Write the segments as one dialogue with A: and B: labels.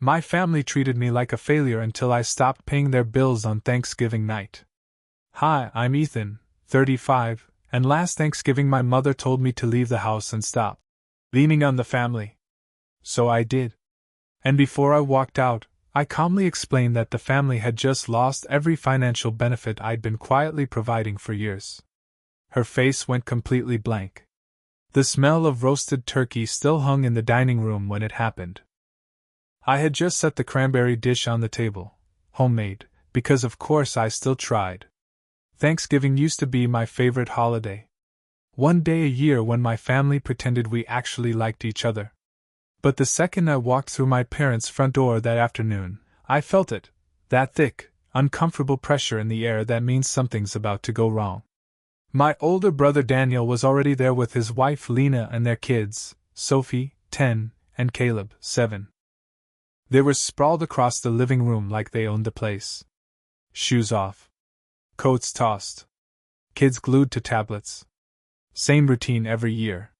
A: My family treated me like a failure until I stopped paying their bills on Thanksgiving night. Hi, I'm Ethan, 35, and last Thanksgiving my mother told me to leave the house and stop leaning on the family. So I did. And before I walked out, I calmly explained that the family had just lost every financial benefit I'd been quietly providing for years. Her face went completely blank. The smell of roasted turkey still hung in the dining room when it happened. I had just set the cranberry dish on the table, homemade, because of course I still tried. Thanksgiving used to be my favorite holiday. One day a year when my family pretended we actually liked each other. But the second I walked through my parents' front door that afternoon, I felt it, that thick, uncomfortable pressure in the air that means something's about to go wrong. My older brother Daniel was already there with his wife Lena and their kids, Sophie, 10, and Caleb, 7. They were sprawled across the living room like they owned the place. Shoes off. Coats tossed. Kids glued to tablets. Same routine every year.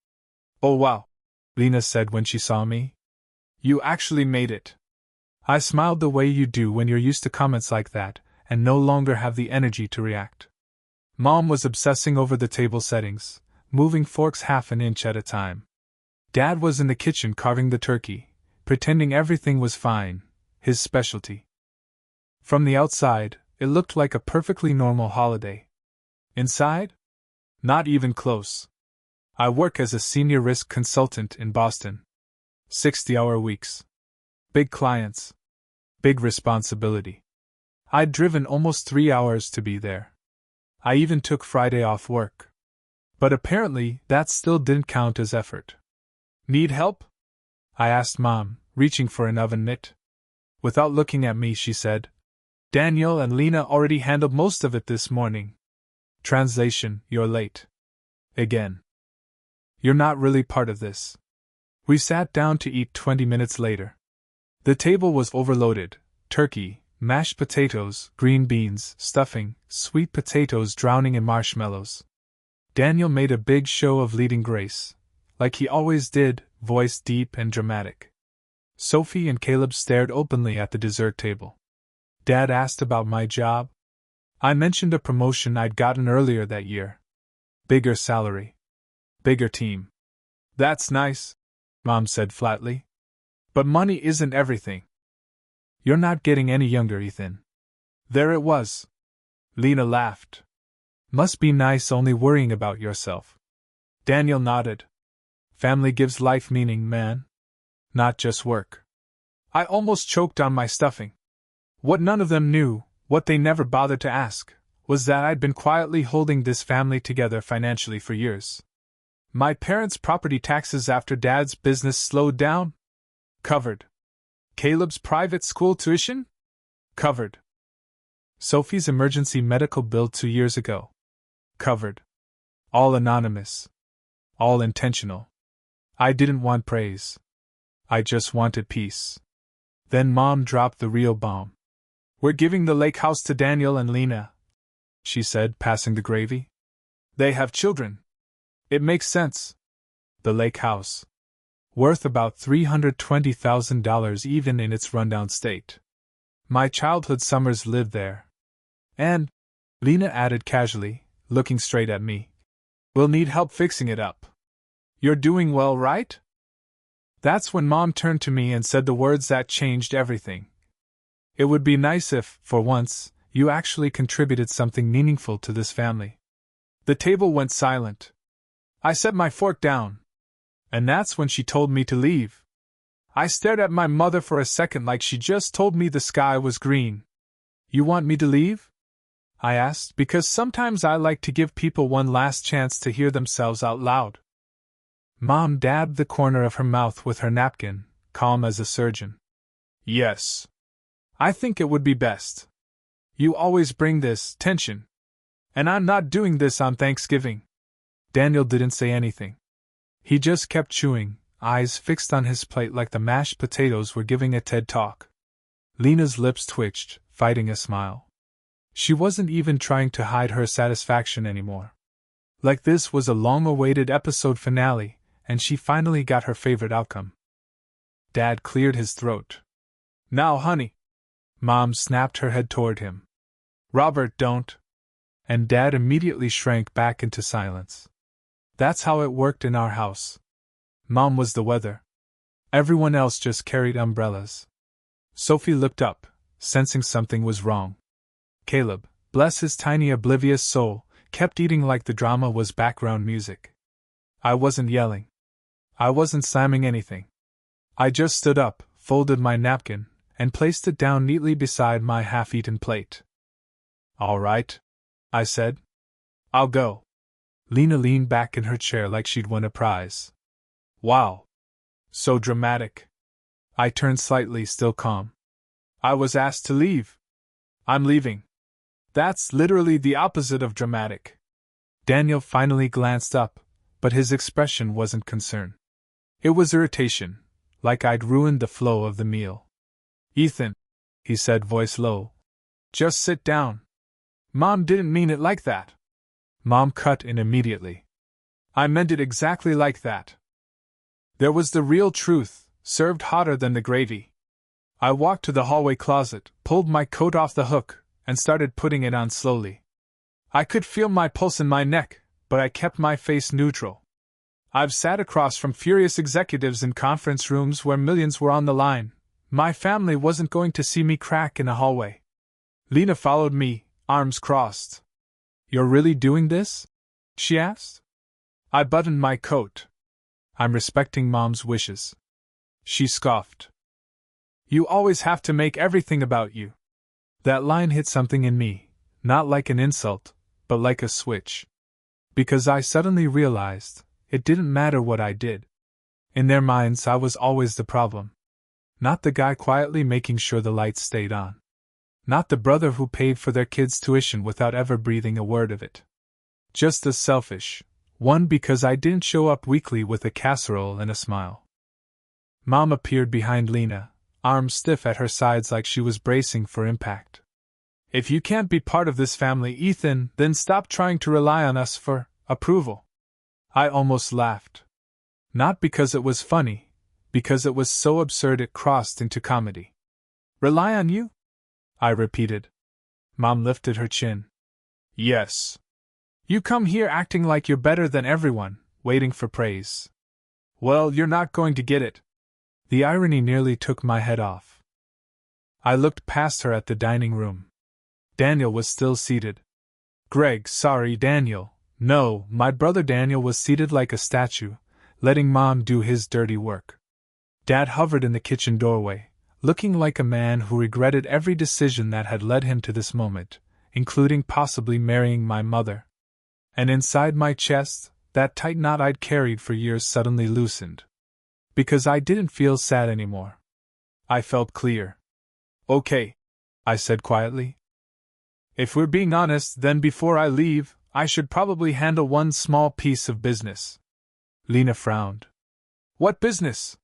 A: "Oh wow," Lena said when she saw me. "You actually made it." I smiled the way you do when you're used to comments like that, and no longer have the energy to react. Mom was obsessing over the table settings, moving forks half an inch at a time. Dad was in the kitchen carving the turkey, pretending everything was fine, his specialty. From the outside, it looked like a perfectly normal holiday. Inside? Not even close. I work as a senior risk consultant in Boston. 60-hour weeks. Big clients. Big responsibility. I'd driven almost 3 hours to be there. I even took Friday off work. But apparently, that still didn't count as effort. "Need help?" I asked Mom, reaching for an oven mitt. Without looking at me, she said, "Daniel and Lena already handled most of it this morning." Translation: You're late. Again. You're not really part of this. We sat down to eat 20 minutes later. The table was overloaded: turkey, mashed potatoes, green beans, stuffing, sweet potatoes drowning in marshmallows. Daniel made a big show of leading grace, like he always did, voice deep and dramatic. Sophie and Caleb stared openly at the dessert table. Dad asked about my job. I mentioned a promotion I'd gotten earlier that year. Bigger salary. Bigger team. "That's nice," Mom said flatly. "But money isn't everything." "You're not getting any younger, Ethan." There it was. Lena laughed. "Must be nice only worrying about yourself." Daniel nodded. "Family gives life meaning, man. Not just work." I almost choked on my stuffing. What none of them knew, what they never bothered to ask, was that I'd been quietly holding this family together financially for years. My parents' property taxes after Dad's business slowed down? Covered. Caleb's private school tuition? Covered. Sophie's emergency medical bill 2 years ago? Covered. All anonymous. All intentional. I didn't want praise. I just wanted peace. Then Mom dropped the real bomb. "We're giving the lake house to Daniel and Lena," she said, passing the gravy. "They have children. It makes sense. The lake house. Worth about $320,000 even in its rundown state. My childhood summers lived there. And," Lena added casually, looking straight at me, "we'll need help fixing it up. You're doing well, right?" That's when Mom turned to me and said the words that changed everything. "It would be nice if, for once, you actually contributed something meaningful to this family." The table went silent. I set my fork down. And that's when she told me to leave. I stared at my mother for a second like she just told me the sky was green. "You want me to leave?" I asked, because sometimes I like to give people one last chance to hear themselves out loud. Mom dabbed the corner of her mouth with her napkin, calm as a surgeon. "Yes. I think it would be best. You always bring this tension. And I'm not doing this on Thanksgiving." Daniel didn't say anything. He just kept chewing, eyes fixed on his plate like the mashed potatoes were giving a TED talk. Lena's lips twitched, fighting a smile. She wasn't even trying to hide her satisfaction anymore. Like this was a long-awaited episode finale, and she finally got her favorite outcome. Dad cleared his throat. Now, honey. Mom snapped her head toward him. Robert, don't. And Dad immediately shrank back into silence. That's how it worked in our house. Mom was the weather. Everyone else just carried umbrellas. Sophie looked up, sensing something was wrong. Caleb, bless his tiny oblivious soul, kept eating like the drama was background music. I wasn't yelling. I wasn't slamming anything. I just stood up, folded my napkin, and placed it down neatly beside my half-eaten plate. All right, I said. I'll go. Lena leaned back in her chair like she'd won a prize. Wow. So dramatic. I turned slightly, still calm. I was asked to leave. I'm leaving. That's literally the opposite of dramatic. Daniel finally glanced up, but his expression wasn't concern. It was irritation, like I'd ruined the flow of the meal. Ethan, he said, voice low. Just sit down. Mom didn't mean it like that. Mom cut in immediately. I meant it exactly like that. There was the real truth, served hotter than the gravy. I walked to the hallway closet, pulled my coat off the hook, and started putting it on slowly. I could feel my pulse in my neck, but I kept my face neutral. I've sat across from furious executives in conference rooms where millions were on the line. My family wasn't going to see me crack in a hallway. Lena followed me, arms crossed. You're really doing this? She asked. I buttoned my coat. I'm respecting Mom's wishes. She scoffed. You always have to make everything about you. That line hit something in me, not like an insult, but like a switch. Because I suddenly realized, it didn't matter what I did. In their minds, I was always the problem. Not the guy quietly making sure the lights stayed on. Not the brother who paid for their kids' tuition without ever breathing a word of it. Just the selfish one, because I didn't show up weekly with a casserole and a smile. Mom appeared behind Lena, arms stiff at her sides like she was bracing for impact. If you can't be part of this family, Ethan, then stop trying to rely on us for approval. I almost laughed. Not because it was funny, because it was so absurd it crossed into comedy. Rely on you? I repeated. Mom lifted her chin. Yes. You come here acting like you're better than everyone, waiting for praise. Well, you're not going to get it. The irony nearly took my head off. I looked past her at the dining room. Daniel was still seated. Greg, sorry, Daniel. No, my brother Daniel was seated like a statue, letting Mom do his dirty work. Dad hovered in the kitchen doorway, looking like a man who regretted every decision that had led him to this moment, including possibly marrying my mother. And inside my chest, that tight knot I'd carried for years suddenly loosened. Because I didn't feel sad anymore. I felt clear. Okay, I said quietly. If we're being honest, then before I leave, I should probably handle one small piece of business. Lena frowned. What business?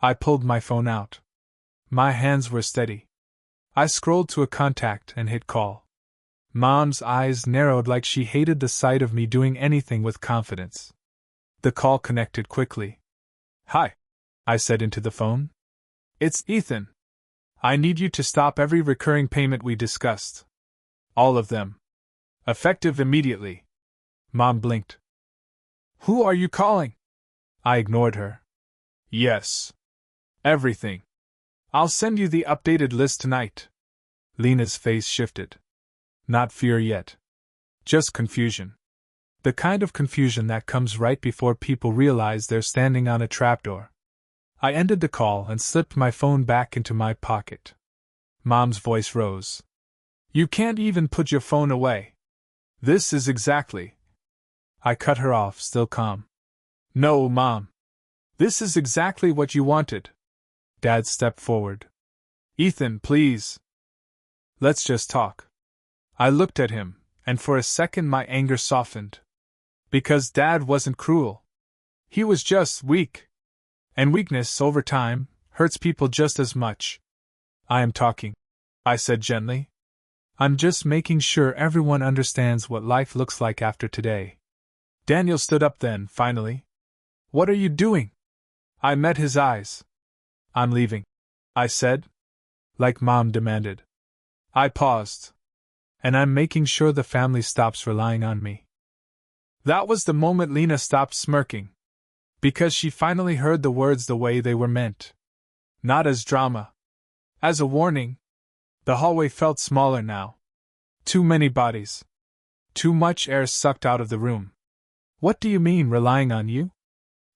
A: I pulled my phone out. My hands were steady. I scrolled to a contact and hit call. Mom's eyes narrowed like she hated the sight of me doing anything with confidence. The call connected quickly. Hi, I said into the phone. It's Ethan. I need you to stop every recurring payment we discussed. All of them. Effective immediately. Mom blinked. Who are you calling? I ignored her. Yes. Everything. I'll send you the updated list tonight. Lena's face shifted. Not fear yet. Just confusion. The kind of confusion that comes right before people realize they're standing on a trapdoor. I ended the call and slipped my phone back into my pocket. Mom's voice rose. You can't even put your phone away. This is exactly. I cut her off, still calm. No, Mom. This is exactly what you wanted. Dad stepped forward. Ethan, please. Let's just talk. I looked at him, and for a second my anger softened. Because Dad wasn't cruel. He was just weak. And weakness, over time, hurts people just as much. I am talking, I said gently. I'm just making sure everyone understands what life looks like after today. Daniel stood up then, finally. What are you doing? I met his eyes. I'm leaving, I said. like Mom demanded. I paused. And I'm making sure the family stops relying on me. That was the moment Lena stopped smirking. Because she finally heard the words the way they were meant. Not as drama. As a warning. The hallway felt smaller now. Too many bodies. Too much air sucked out of the room. What do you mean, relying on you?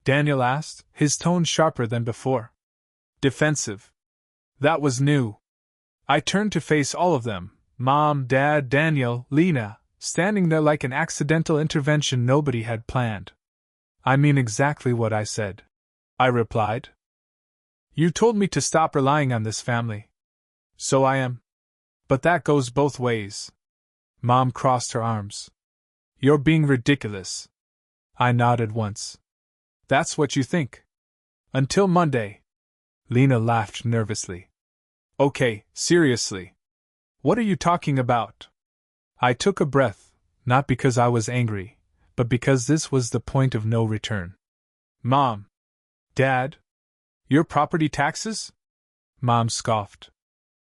A: Daniel asked, his tone sharper than before. Defensive. That was new. I turned to face all of them, Mom, Dad, Daniel, Lena, standing there like an accidental intervention nobody had planned. I mean exactly what I said, I replied. You told me to stop relying on this family. So I am. But that goes both ways. Mom crossed her arms. You're being ridiculous. I nodded once. That's what you think. Until Monday. Lena laughed nervously. Okay, seriously. What are you talking about? I took a breath, not because I was angry, but because this was the point of no return. Mom. Dad. Your property taxes? Mom scoffed.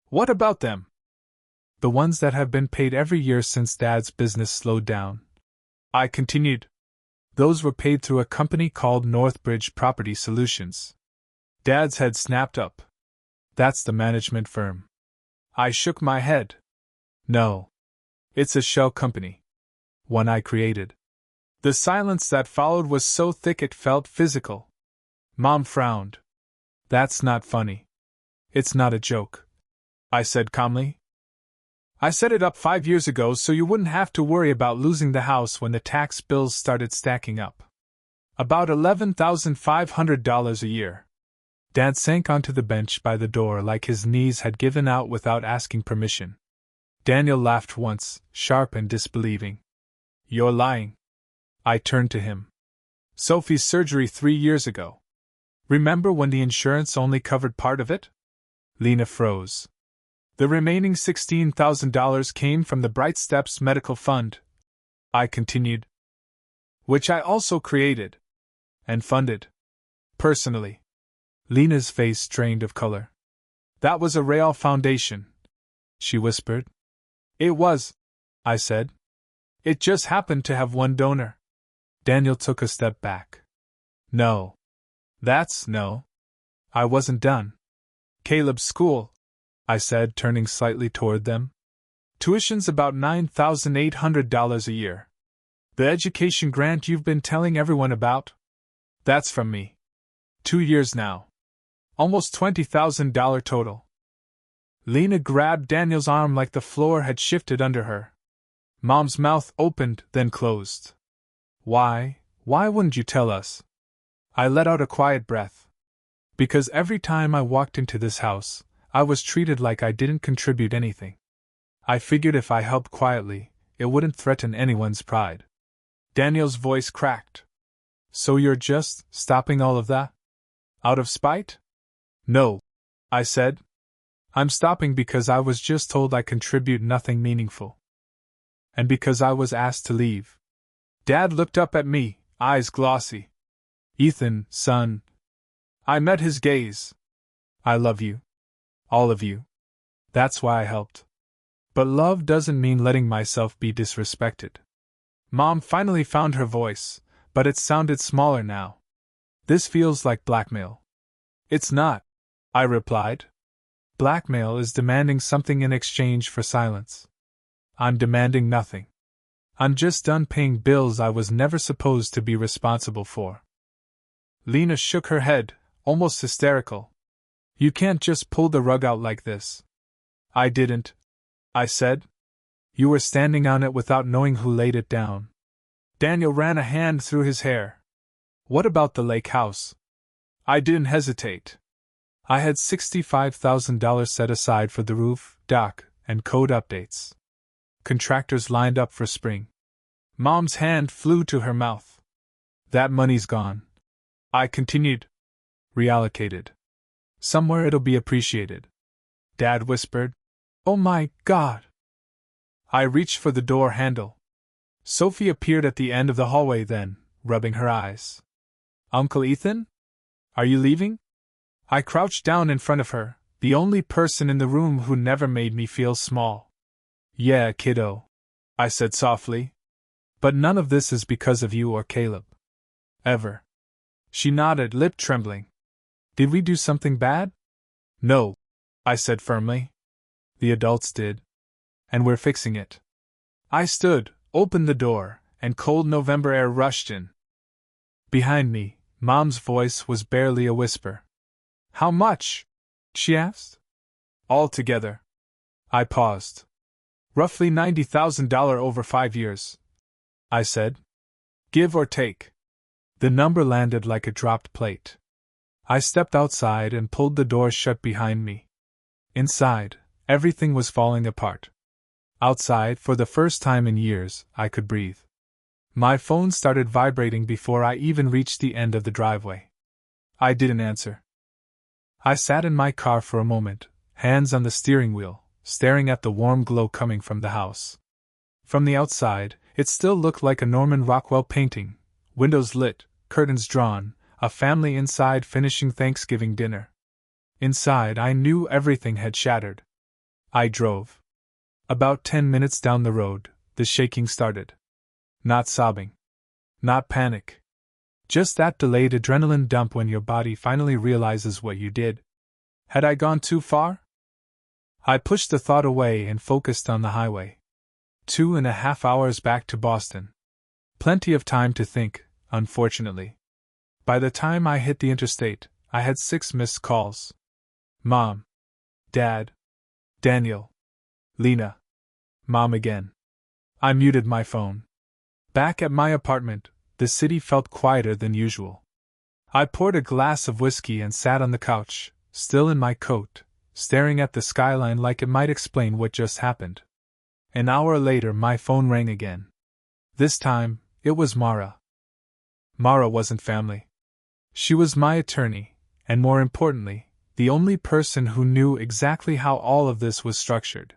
A: What about them? The ones that have been paid every year since Dad's business slowed down. I continued. Those were paid through a company called Northbridge Property Solutions. Dad's head snapped up. That's the management firm. I shook my head. No. It's a shell company. One I created. The silence that followed was so thick it felt physical. Mom frowned. That's not funny. It's not a joke, I said calmly. I set it up 5 years ago so you wouldn't have to worry about losing the house when the tax bills started stacking up. About $11,500 a year. Dad sank onto the bench by the door like his knees had given out without asking permission. Daniel laughed once, sharp and disbelieving. You're lying. I turned to him. Sophie's surgery 3 years ago. Remember when the insurance only covered part of it? Lena froze. The remaining $16,000 came from the Bright Steps Medical Fund, I continued. Which I also created. And funded. Personally. Lena's face drained of color. That was a real foundation, she whispered. It was, I said. It just happened to have one donor. Daniel took a step back. No. No. I wasn't done. Caleb's school, I said, turning slightly toward them. Tuition's about $9,800 a year. The education grant you've been telling everyone about? That's from me. 2 years now. Almost $20,000 total. Lena grabbed Daniel's arm like the floor had shifted under her. Mom's mouth opened, then closed. Why wouldn't you tell us? I let out a quiet breath. Because every time I walked into this house, I was treated like I didn't contribute anything. I figured if I helped quietly, it wouldn't threaten anyone's pride. Daniel's voice cracked. So you're just stopping all of that? Out of spite? No, I said. I'm stopping because I was just told I contribute nothing meaningful. And because I was asked to leave. Dad looked up at me, eyes glossy. Ethan, son. I met his gaze. I love you. All of you. That's why I helped. But love doesn't mean letting myself be disrespected. Mom finally found her voice, but it sounded smaller now. This feels like blackmail. It's not, I replied. Blackmail is demanding something in exchange for silence. I'm demanding nothing. I'm just done paying bills I was never supposed to be responsible for. Lena shook her head, almost hysterical. You can't just pull the rug out like this. I didn't, I said. You were standing on it without knowing who laid it down. Daniel ran a hand through his hair. What about the lake house? I didn't hesitate. I had $65,000 set aside for the roof, dock, and code updates. Contractors lined up for spring. Mom's hand flew to her mouth. That money's gone. I continued. Reallocated. Somewhere it'll be appreciated. Dad whispered. Oh my God! I reached for the door handle. Sophie appeared at the end of the hallway then, rubbing her eyes. Uncle Ethan? Are you leaving? I crouched down in front of her, the only person in the room who never made me feel small. Yeah, kiddo, I said softly. But none of this is because of you or Caleb. Ever. She nodded, lip trembling. Did we do something bad? No, I said firmly. The adults did. And we're fixing it. I stood, opened the door, and cold November air rushed in. Behind me, Mom's voice was barely a whisper. How much? She asked. Altogether. I paused. Roughly $90,000 over 5 years, I said. Give or take. The number landed like a dropped plate. I stepped outside and pulled the door shut behind me. Inside, everything was falling apart. Outside, for the first time in years, I could breathe. My phone started vibrating before I even reached the end of the driveway. I didn't answer. I sat in my car for a moment, hands on the steering wheel, staring at the warm glow coming from the house. From the outside, it still looked like a Norman Rockwell painting, windows lit, curtains drawn, a family inside finishing Thanksgiving dinner. Inside, I knew everything had shattered. I drove. About 10 minutes down the road, the shaking started. Not sobbing. Not panic. Just that delayed adrenaline dump when your body finally realizes what you did. Had I gone too far? I pushed the thought away and focused on the highway. 2.5 hours back to Boston. Plenty of time to think, unfortunately. By the time I hit the interstate, I had 6 missed calls. Mom. Dad. Daniel. Lena. Mom again. I muted my phone. Back at my apartment, the city felt quieter than usual. I poured a glass of whiskey and sat on the couch, still in my coat, staring at the skyline like it might explain what just happened. An hour later, my phone rang again. This time, it was Mara. Mara wasn't family. She was my attorney, and more importantly, the only person who knew exactly how all of this was structured.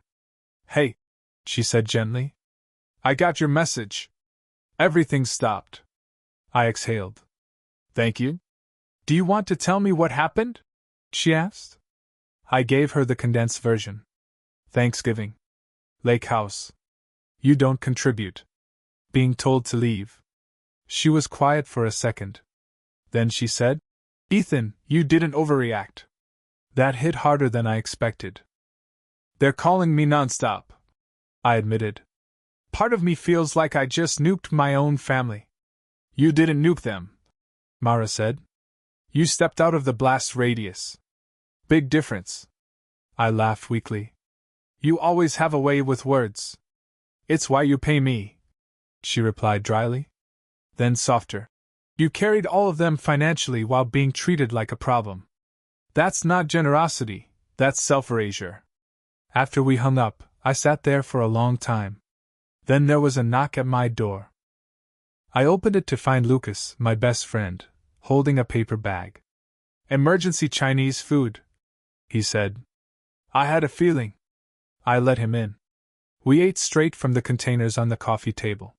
A: Hey, she said gently. I got your message. Everything stopped. I exhaled. Thank you. Do you want to tell me what happened? She asked. I gave her the condensed version. Thanksgiving. Lake house. You don't contribute. Being told to leave. She was quiet for a second. Then she said, Ethan, you didn't overreact. That hit harder than I expected. They're calling me nonstop, I admitted. Part of me feels like I just nuked my own family. You didn't nuke them, Mara said. You stepped out of the blast radius. Big difference. I laughed weakly. You always have a way with words. It's why you pay me, she replied dryly. Then softer. You carried all of them financially while being treated like a problem. That's not generosity, that's self-erasure. After we hung up, I sat there for a long time. Then there was a knock at my door. I opened it to find Lucas, my best friend, holding a paper bag. Emergency Chinese food, he said. I had a feeling. I let him in. We ate straight from the containers on the coffee table.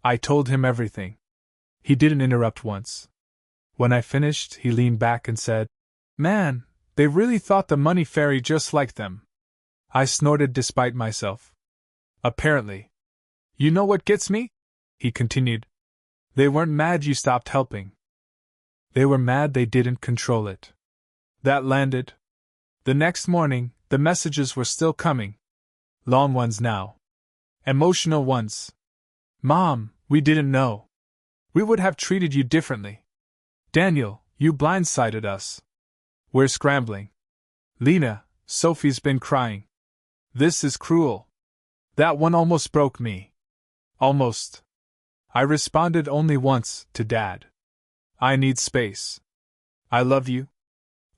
A: I told him everything. He didn't interrupt once. When I finished, he leaned back and said, Man, they really thought the money fairy just liked them. I snorted despite myself. Apparently. You know what gets me? He continued. They weren't mad you stopped helping. They were mad they didn't control it. That landed. The next morning, the messages were still coming. Long ones now. Emotional ones. Mom, we didn't know. We would have treated you differently. Daniel, you blindsided us. We're scrambling. Lena, Sophie's been crying. This is cruel. That one almost broke me. Almost. I responded only once, to Dad. I need space. I love you.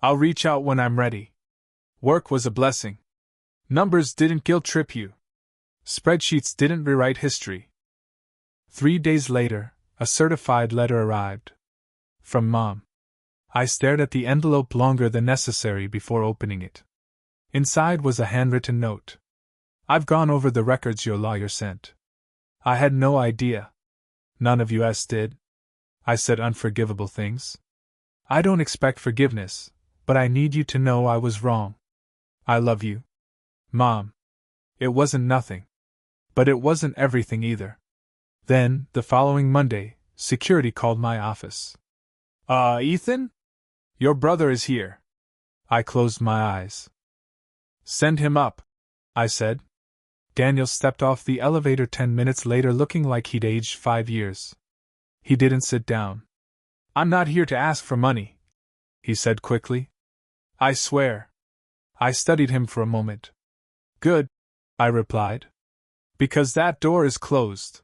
A: I'll reach out when I'm ready. Work was a blessing. Numbers didn't guilt-trip you. Spreadsheets didn't rewrite history. 3 days later, a certified letter arrived. From Mom. I stared at the envelope longer than necessary before opening it. Inside was a handwritten note. I've gone over the records your lawyer sent. I had no idea. None of us did. I said unforgivable things. I don't expect forgiveness, but I need you to know I was wrong. I love you, Mom. It wasn't nothing. But it wasn't everything either. Then, the following Monday, security called my office. Ethan? Your brother is here. I closed my eyes. Send him up, I said. Daniel stepped off the elevator 10 minutes later looking like he'd aged 5 years. He didn't sit down. I'm not here to ask for money, he said quickly. I swear. I studied him for a moment. Good, I replied. Because that door is closed.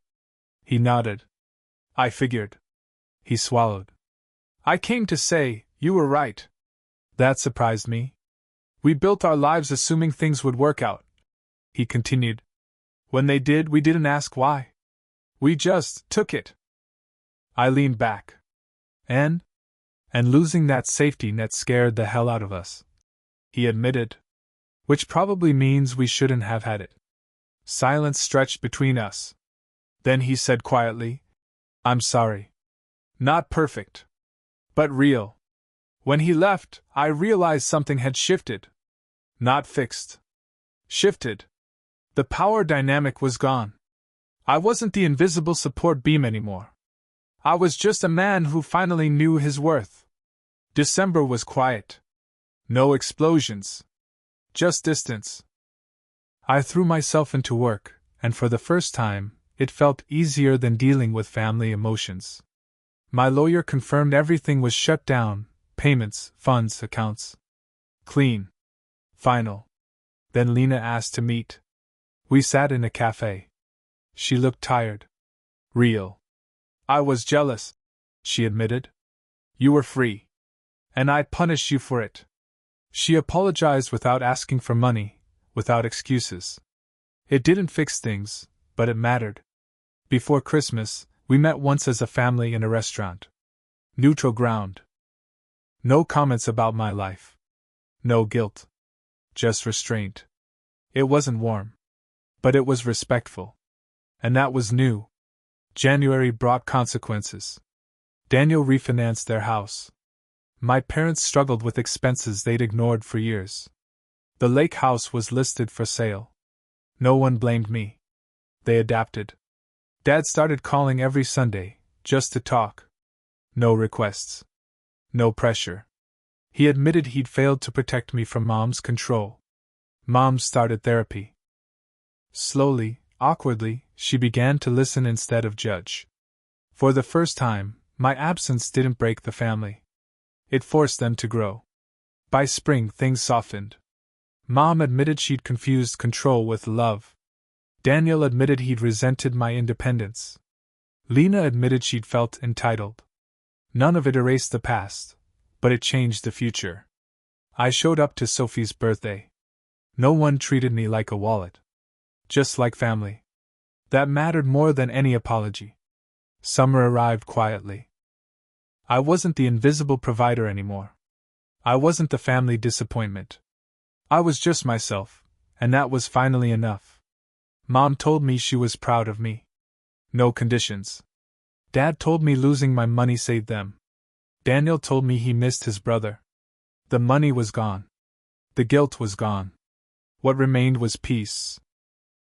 A: He nodded. I figured. He swallowed. I came to say, you were right. That surprised me. We built our lives assuming things would work out, he continued. When they did, we didn't ask why. We just took it. I leaned back. And losing that safety net scared the hell out of us, he admitted. Which probably means we shouldn't have had it. Silence stretched between us. Then he said quietly, I'm sorry. Not perfect. But real. When he left, I realized something had shifted. Not fixed. Shifted. The power dynamic was gone. I wasn't the invisible support beam anymore. I was just a man who finally knew his worth. December was quiet. No explosions. Just distance. I threw myself into work, and for the first time, it felt easier than dealing with family emotions. My lawyer confirmed everything was shut down, payments, funds, accounts. Clean. Final. Then Lena asked to meet. We sat in a cafe. She looked tired. Real. I was jealous, she admitted. You were free. And I punished you for it. She apologized without asking for money, without excuses. It didn't fix things, but it mattered. Before Christmas, we met once as a family in a restaurant. Neutral ground. No comments about my life. No guilt. Just restraint. It wasn't warm. But it was respectful. And that was new. January brought consequences. Daniel refinanced their house. My parents struggled with expenses they'd ignored for years. The lake house was listed for sale. No one blamed me. They adapted. Dad started calling every Sunday, just to talk. No requests. No pressure. He admitted he'd failed to protect me from Mom's control. Mom started therapy. Slowly, awkwardly, she began to listen instead of judge. For the first time, my absence didn't break the family. It forced them to grow. By spring, things softened. Mom admitted she'd confused control with love. Daniel admitted he'd resented my independence. Lena admitted she'd felt entitled. None of it erased the past, but it changed the future. I showed up to Sophie's birthday. No one treated me like a wallet. Just like family. That mattered more than any apology. Summer arrived quietly. I wasn't the invisible provider anymore. I wasn't the family disappointment. I was just myself, and that was finally enough. Mom told me she was proud of me. No conditions. Dad told me losing my money saved them. Daniel told me he missed his brother. The money was gone. The guilt was gone. What remained was peace.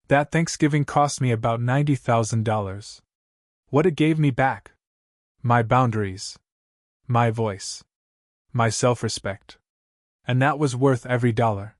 A: That Thanksgiving cost me about $90,000. What it gave me back? My boundaries. My voice. My self-respect. And that was worth every dollar.